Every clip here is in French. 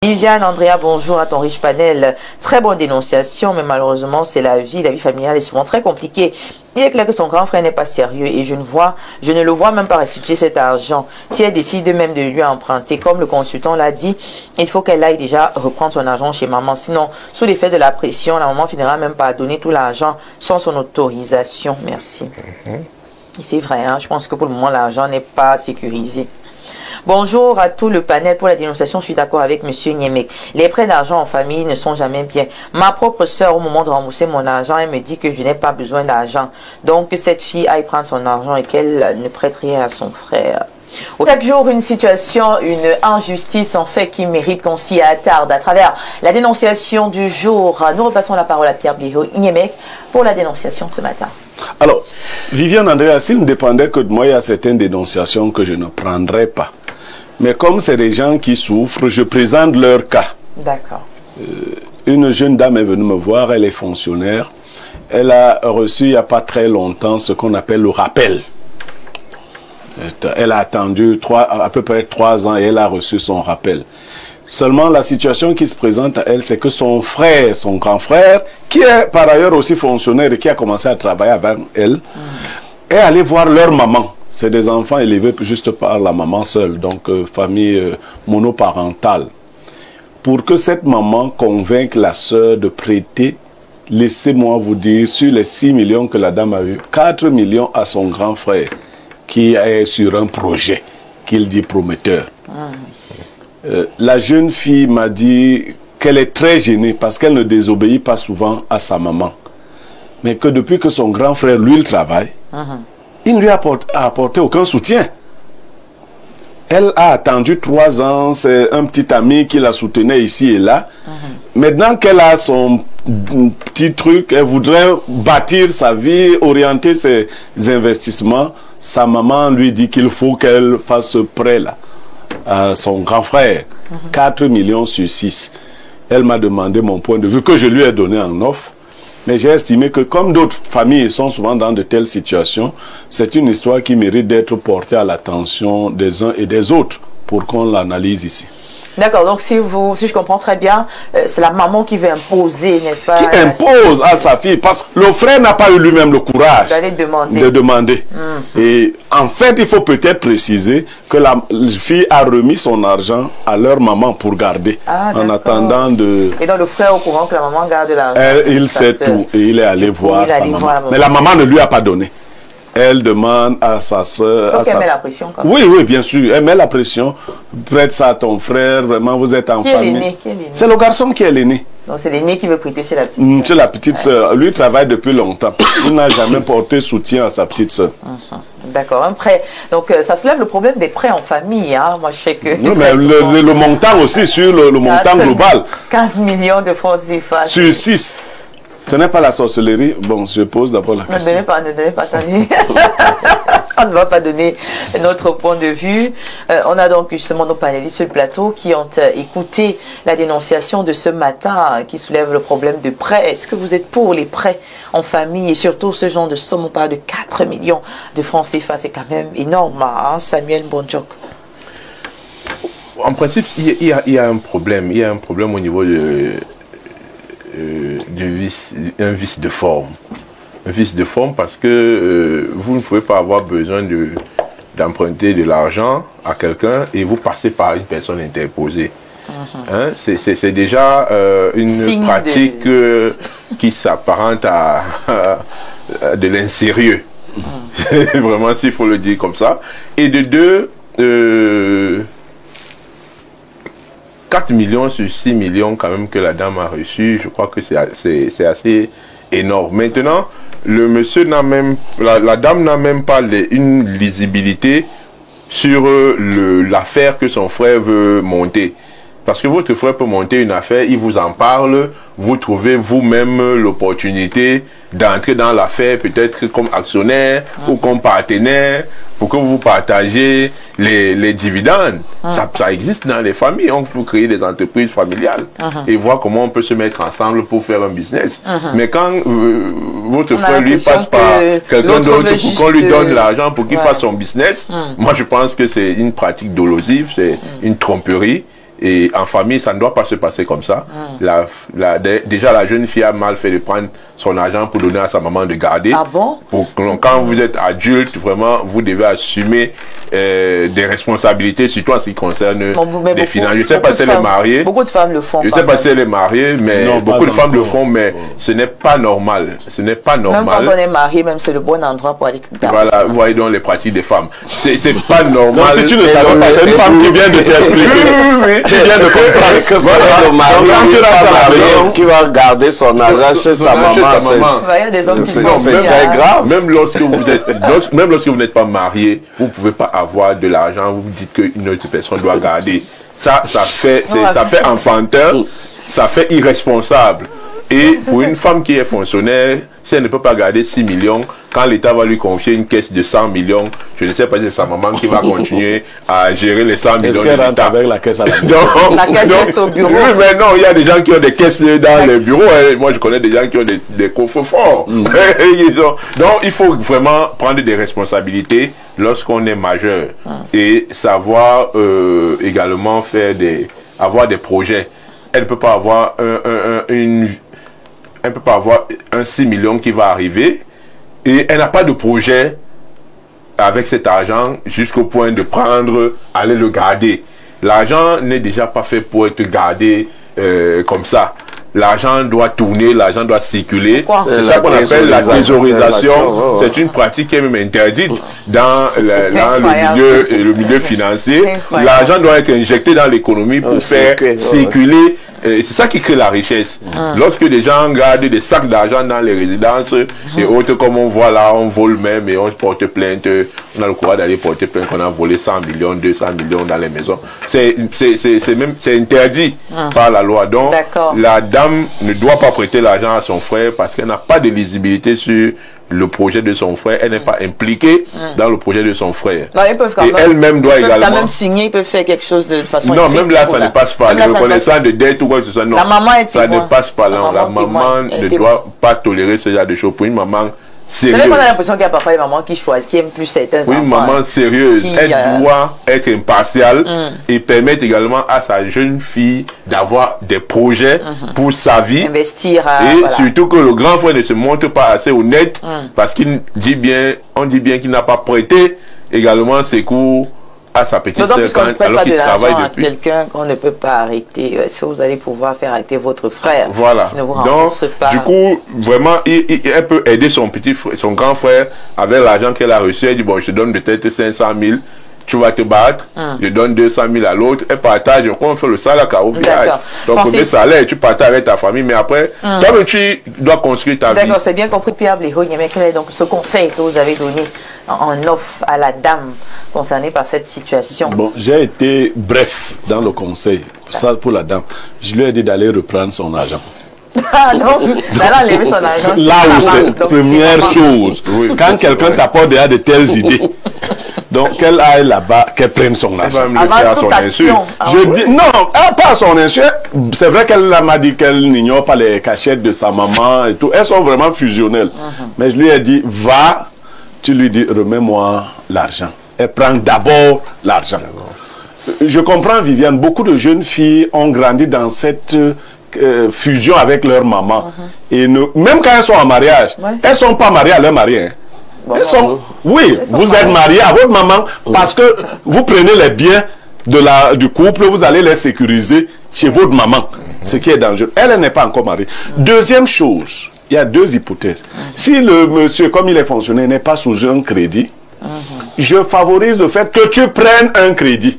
Viviane, Andrea, bonjour à ton riche panel. Très bonne dénonciation, mais malheureusement, c'est la vie familiale est souvent très compliquée. Il est clair que son grand frère n'est pas sérieux et je ne le vois même pas restituer cet argent. Si elle décide même de lui emprunter, comme le consultant l'a dit, il faut qu'elle aille déjà reprendre son argent chez maman. Sinon, sous l'effet de la pression, la maman finira même par donner tout l'argent sans son autorisation. Merci. C'est vrai, hein, je pense que pour le moment, l'argent n'est pas sécurisé. Bonjour à tout le panel. Pour la dénonciation, je suis d'accord avec M. Niemek. Les prêts d'argent en famille ne sont jamais bien. Ma propre soeur, au moment de rembourser mon argent, elle me dit que je n'ai pas besoin d'argent. Donc, que cette fille aille prendre son argent et qu'elle ne prête rien à son frère. Chaque jour, une situation, une injustice en fait qui mérite qu'on s'y attarde. À travers la dénonciation du jour, nous repassons la parole à Pierre Bliro Niemek pour la dénonciation de ce matin. Alors, Viviane Andrea, s'il ne dépendait que de moi, il y a certaines dénonciations que je ne prendrais pas. Mais comme c'est des gens qui souffrent, je présente leur cas. D'accord. Une jeune dame est venue me voir, elle est fonctionnaire. Elle a reçu il n'y a pas très longtemps ce qu'on appelle le rappel. Elle a attendu à peu près 3 ans et elle a reçu son rappel. Seulement, la situation qui se présente à elle, c'est que son frère, son grand frère, qui est par ailleurs aussi fonctionnaire et qui a commencé à travailler avec elle, est allé voir leur maman. C'est des enfants élevés juste par la maman seule, donc famille monoparentale. Pour que cette maman convainque la sœur de prêter, laissez-moi vous dire, sur les 6 millions que la dame a eu, 4 millions à son grand frère, qui est sur un projet qu'il dit prometteur. La jeune fille m'a dit qu'elle est très gênée parce qu'elle ne désobéit pas souvent à sa maman. Mais que depuis que son grand frère, lui, il travaille, il ne lui a apporté aucun soutien. Elle a attendu 3 ans, c'est un petit ami qui la soutenait ici et là. Maintenant qu'elle a son petit truc, elle voudrait bâtir sa vie, orienter ses investissements. Sa maman lui dit qu'il faut qu'elle fasse ce prêt-là à son grand frère, 4 millions sur 6. Elle m'a demandé mon point de vue que je lui ai donné en offre. Mais j'ai estimé que comme d'autres familles sont souvent dans de telles situations, c'est une histoire qui mérite d'être portée à l'attention des uns et des autres pour qu'on l'analyse ici. D'accord, donc si je comprends très bien, c'est la maman qui veut imposer, n'est-ce pas? Qui impose à sa fille, parce que le frère n'a pas eu lui-même le courage de demander. Et en fait, il faut peut-être préciser que la fille a remis son argent à leur maman pour garder, en attendant de... Et donc le frère est au courant que la maman garde l'argent. Il sait tout, et il est allé voir sa maman. Mais la maman ne lui a pas donné. Elle demande à sa soeur... Donc elle met la pression quand même. Oui, oui, bien sûr. Elle met la pression. Prête ça à ton frère. Vraiment, vous êtes en famille. C'est le garçon qui est l'aîné. Donc c'est l'aîné qui veut prêter chez la petite soeur. Chez la petite soeur. Lui, il travaille depuis longtemps. Il n'a jamais porté soutien à sa petite soeur. D'accord, un prêt. Donc ça soulève le problème des prêts en famille. Hein. Moi, je sais que... Non, mais le montant aussi, sur le montant global. 4 millions de francs CFA. Sur 6. Ce n'est pas la sorcellerie. Bon, je pose d'abord la question. Ne donnez pas, attendez. On ne va pas donner notre point de vue. On a donc justement nos panélistes sur le plateau qui ont écouté la dénonciation de ce matin qui soulève le problème de prêts. Est-ce que vous êtes pour les prêts en famille et surtout ce genre de somme? On parle de 4 millions de francs CFA. C'est quand même énorme, hein, Samuel Bonjok. En principe, il y a un problème. Il y a un problème au niveau un vice de forme. Un vice de forme parce que vous ne pouvez pas avoir besoin d'emprunter de l'argent à quelqu'un et vous passez par une personne interposée. Hein? C'est déjà une pratique qui s'apparente à de l'insérieux. Vraiment, s'il faut le dire comme ça. Et de deux... 4 millions sur 6 millions quand même que la dame a reçu, je crois que c'est assez énorme. Maintenant, le monsieur n'a même, la dame n'a même pas une lisibilité sur l'affaire que son frère veut monter. Parce que votre frère peut monter une affaire, il vous en parle, vous trouvez vous-même l'opportunité d'entrer dans l'affaire peut-être comme actionnaire ou comme partenaire pour que vous partagez les dividendes. Ça existe dans les familles, on peut créer des entreprises familiales et voir comment on peut se mettre ensemble pour faire un business. Mais quand votre frère lui passe par quelqu'un d'autre pour qu'on lui donne l'argent pour qu'il fasse son business, moi je pense que c'est une pratique dolosive, c'est une tromperie. Et en famille, ça ne doit pas se passer comme ça. Déjà, la jeune fille a mal fait de prendre son argent pour donner à sa maman de garder. Ah bon? Quand vous êtes adulte, vraiment, vous devez assumer des responsabilités, surtout en ce qui concerne les finances. Je ne sais pas si elle est mariée. Beaucoup de femmes le font. Je ne sais pas si elle est mariée, mais non, beaucoup de femmes le font, mais ce n'est pas normal. Ce n'est pas normal. Même quand on est marié, même c'est le bon endroit pour aller garder. Voilà, vous voyez donc les pratiques des femmes. C'est pas normal. Non, si tu ne savais pas, c'est une femme qui vient de t'expliquer. Tu viens de comprendre que voilà, le mari qui va garder son argent chez sa maman. C'est très grave. Même lorsque vous n'êtes pas marié, vous ne pouvez pas avoir de l'argent, vous dites qu'une autre personne doit garder. Ça fait enfantin, ça fait irresponsable. Et pour une femme qui est fonctionnaire, si elle ne peut pas garder 6 millions, quand l'État va lui confier une caisse de 100 millions, je ne sais pas si c'est sa maman qui va continuer à gérer les 100 millions. Est-ce qu'elle rentre avec la caisse à la maison? La caisse reste au bureau. Oui, mais non, il y a des gens qui ont des caisses dans les bureaux. Moi, je connais des gens qui ont des coffres forts. Donc, il faut vraiment prendre des responsabilités lorsqu'on est majeur et savoir également avoir des projets. Elle ne peut pas avoir elle ne peut pas avoir un 6 millions qui va arriver et elle n'a pas de projet avec cet argent jusqu'au point de aller le garder. L'argent n'est déjà pas fait pour être gardé comme ça. L'argent doit tourner, l'argent doit circuler. C'est ça qu'on appelle la thésaurisation. C'est une pratique qui est même interdite dans le milieu financier. L'argent doit être injecté dans l'économie pour faire circuler. C'est ça qui crée la richesse. Lorsque des gens gardent des sacs d'argent dans les résidences et autres, comme on voit là, on vole même et on porte plainte. On a le courage d'aller porter plainte qu'on a volé 100 millions, 200 millions dans les maisons. C'est interdit par la loi. Donc, la dame ne doit pas prêter l'argent à son frère parce qu'elle n'a pas de lisibilité sur le projet de son frère, elle n'est pas impliquée dans le projet de son frère. Non, ils peuvent quand même, elle-même doit également. Quand même signer, ils peuvent faire quelque chose de façon. Non, même là, ça ne passe pas. La reconnaissance de dette ou quoi que ce soit, non. La maman est ça ne passe pas là. La maman ne doit pas tolérer ce genre de choses. Pour une maman sérieuse. Vous avez l'impression qu'il y a parfois des mamans qui choisissent, qui aiment plus certains enfants. Oui, une maman sérieuse, elle doit être impartiale et permettre également à sa jeune fille d'avoir des projets pour sa vie. Investir. Et surtout que le grand frère ne se montre pas assez honnête parce qu'on dit bien qu'il n'a pas prêté également ses cours à sa petite sœur alors qu'il travaille depuis. Quelqu'un qu'on ne peut pas arrêter. Est-ce que vous allez pouvoir faire arrêter votre frère? Voilà. Si ne vous rembourse pas. Du coup, vraiment, elle peut aider son grand frère avec l'argent qu'elle a reçu. Elle dit, bon, je te donne peut-être 500 000. Tu vas te battre, je donne 200 000 à l'autre, elle partage, on fait le salaire au village. Donc, le salaire, tu partages avec ta famille, mais après, toi, tu dois construire ta vie. D'accord, c'est bien compris, Pierre Bléro. Mais quel est donc ce conseil que vous avez donné en offre à la dame concernée par cette situation? Bon, j'ai été bref dans le conseil, ça pour la dame. Je lui ai dit d'aller reprendre son argent. Ah non, elle a enlevé son argent. Là où c'est la première chose, quand quelqu'un t'apporte déjà de telles idées, donc qu'elle aille là-bas, qu'elle prenne son argent. Elle va me le faire à son insu. Je dis, non, pas à son insu. C'est vrai qu'elle m'a dit qu'elle n'ignore pas les cachettes de sa maman et tout. Elles sont vraiment fusionnelles. Mais je lui ai dit, va, tu lui dis, remets-moi l'argent. Elle prend d'abord l'argent. Je comprends, Viviane, beaucoup de jeunes filles ont grandi dans cette fusion avec leur maman. Et même quand elles sont en mariage, elles ne sont pas mariées à leur mari. Elles sont, vous êtes mariés à votre maman parce que vous prenez les biens du couple, vous allez les sécuriser chez votre maman, ce qui est dangereux. Elle n'est pas encore mariée. Deuxième chose, il y a deux hypothèses. Si le monsieur, comme il est fonctionnaire, n'est pas sous un crédit, je favorise le fait que tu prennes un crédit.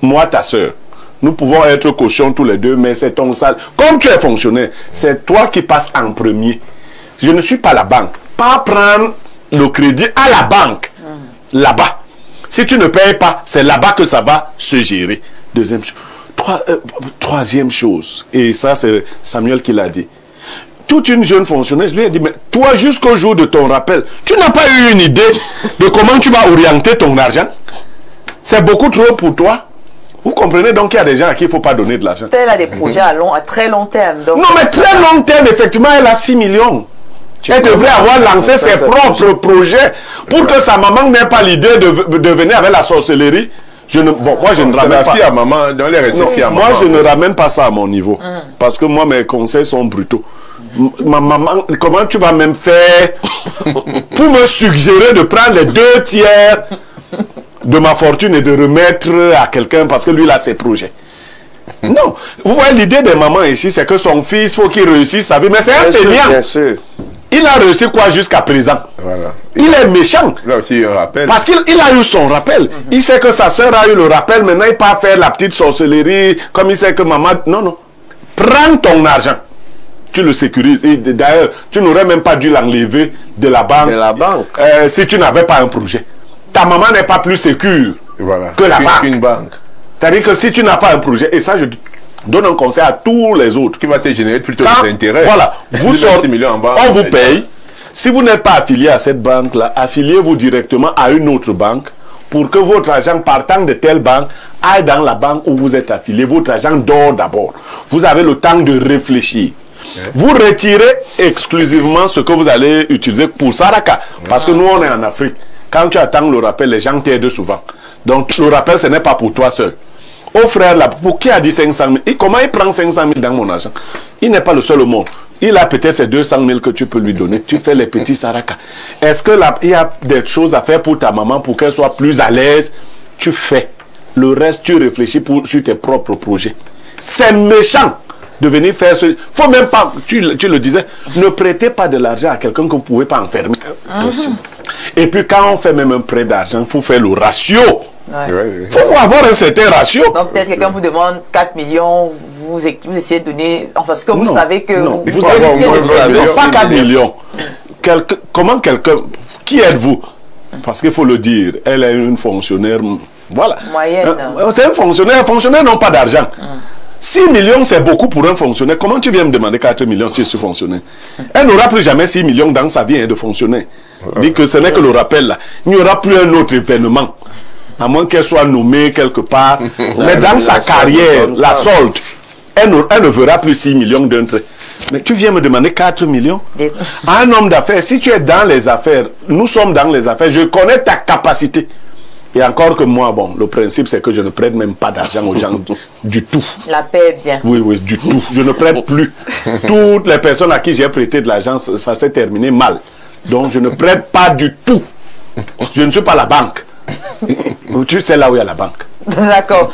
Moi, ta soeur, nous pouvons être cautions tous les deux, mais c'est ton salaire. Comme tu es fonctionnaire, c'est toi qui passes en premier. Je ne suis pas la banque. Pas prendre le crédit à la banque, là-bas. Si tu ne payes pas, c'est là-bas que ça va se gérer. Deuxième chose. Troisième chose, et ça c'est Samuel qui l'a dit. Toute une jeune fonctionnaire, je lui ai dit, mais toi jusqu'au jour de ton rappel, tu n'as pas eu une idée de comment tu vas orienter ton argent? C'est beaucoup trop pour toi? Vous comprenez donc qu'il y a des gens à qui il ne faut pas donner de l'argent. Elle a des projets à très long terme. Donc... Non, mais très long terme, effectivement, elle a 6 millions. Elle devrait avoir lancé ses propres projets pour que sa maman n'ait pas l'idée de venir avec la sorcellerie. moi je ne ramène pas. Fille à maman, dans les récits fille à maman. Moi je ne ramène pas ça à mon niveau. Parce que moi mes conseils sont brutaux. Ma maman, comment tu vas même faire pour me suggérer de prendre les 2/3 de ma fortune et de remettre à quelqu'un parce que lui il a ses projets? Non, vous voyez l'idée des mamans ici, c'est que son fils, faut qu'il réussisse sa vie. Mais c'est un fainéant. Bien sûr. Il a réussi quoi jusqu'à présent? Voilà. Il est méchant. Là aussi un rappel. Parce qu'il a eu son rappel. Il sait que sa soeur a eu le rappel. Maintenant, il part faire la petite sorcellerie. Comme il sait que maman... Non. Prends ton argent. Tu le sécurises. Et d'ailleurs, tu n'aurais même pas dû l'enlever de la banque. De la banque. Si tu n'avais pas un projet. Ta maman n'est pas plus sécure que la banque. Une banque. C'est-à-dire que si tu n'as pas un projet, et ça je donne un conseil à tous les autres. Qui va te générer plutôt des intérêts. Voilà, vous sortez, en banque, on vous paye. Si vous n'êtes pas affilié à cette banque-là, affiliez-vous directement à une autre banque pour que votre argent partant de telle banque aille dans la banque où vous êtes affilié. Votre argent dort d'abord. Vous avez le temps de réfléchir. Vous retirez exclusivement ce que vous allez utiliser pour Saraka. Parce que nous, on est en Afrique. Quand tu attends le rappel, les gens t'aident souvent. Donc, le rappel, ce n'est pas pour toi seul. Au frère, là, pour qui a dit 500 000? Et comment il prend 500 000 dans mon argent? Il n'est pas le seul au monde. Il a peut-être ces 200 000 que tu peux lui donner. Tu fais les petits Saraka. Est-ce que il y a des choses à faire pour ta maman pour qu'elle soit plus à l'aise? Tu fais. Le reste, tu réfléchis sur tes propres projets. C'est méchant de venir faire ce... Faut même pas, tu le disais, ne prêtez pas de l'argent à quelqu'un que vous ne pouvez pas enfermer. Et puis quand on fait même un prêt d'argent, il faut faire le ratio. Il faut avoir un certain ratio. Donc peut-être quelqu'un vous demande 4 millions, vous essayez de donner, enfin ce que vous savez que... Non, vous vous avez de... pas 4 millions. Comment quelqu'un... Qui êtes-vous? Parce qu'il faut le dire, elle est une fonctionnaire... Voilà. Moyenne. C'est un fonctionnaire. Les fonctionnaires n'ont pas d'argent. 6 millions, c'est beaucoup pour un fonctionnaire. Comment tu viens me demander 4 millions si je suis fonctionnaire? Elle n'aura plus jamais 6 millions dans sa vie de fonctionnaire. Dit que ce n'est que le rappel là. Il n'y aura plus un autre événement. À moins qu'elle soit nommée quelque part. Mais dans sa carrière, la solde, elle ne verra plus 6 millions d'un trait. Mais tu viens me demander 4 millions? À un homme d'affaires, si tu es dans les affaires, nous sommes dans les affaires, je connais ta capacité. Et encore que moi, bon, le principe c'est que je ne prête même pas d'argent aux gens du tout. La paix est bien. Oui, du tout. Je ne prête plus. Toutes les personnes à qui j'ai prêté de l'argent, ça s'est terminé mal. Donc je ne prête pas du tout. Je ne suis pas la banque. Tu sais là où il y a la banque. D'accord.